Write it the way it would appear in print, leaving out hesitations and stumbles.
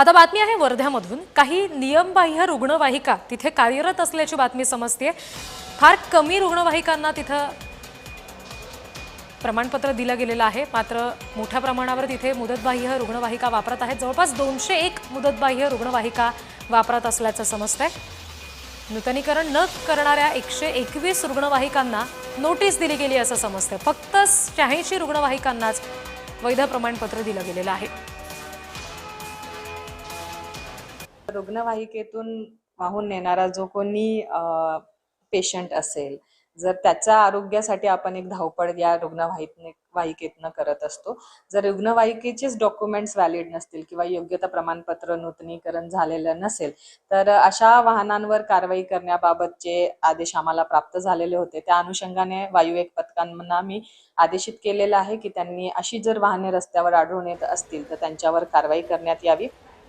आता बातमी आहे वर्ध्यामधून। काही नियमबाह्य रुग्णवाहिका तिथे कार्यरत असल्याची बातमी समजते। फार कमी रुग्णवाहिकांना तिथे प्रमाणपत्र दिलं गेलेलं आहे, मात्र मोठ्या प्रमाणावर तिथे मुदतबाह्य रुग्णवाहिका वापरत आहेत। जवळपास 201 मुदतबाह्य रुग्णवाहिका वापरत असल्याचं समजतंय। नूतनीकरण न करणाऱ्या 121 रुग्णवाहिकांना नोटीस दिली गेली असं समजतंय। फक्त 86 रुग्णवाहिकांनाच वैध प्रमाणपत्र दिलं गेलेलं आहे। रुग्णवाहिकेतून वाहून नेणारा जो कोणी पेशंट असेल, जर त्याच्या आरोग्यासाठी आपण एक धावपळ या रुग्णवाहिकेतनं करत असतो। जर रुग्णवाहिकेचेच डॉक्युमेंट्स व्हॅलिड नसतील किंवा योग्यता प्रमाणपत्र नूतनीकरण झालेलं नसेल, तर अशा वाहनांवर कारवाई करण्याबाबतचे आदेश आम्हाला प्राप्त झालेले होते। त्या अनुषंगाने वायुवेग पथकांना मी आदेशित केलेलं आहे की त्यांनी अशी जर वाहने रस्त्यावर आढळून येत असतील तर त्यांच्यावर कारवाई करण्यात यावी।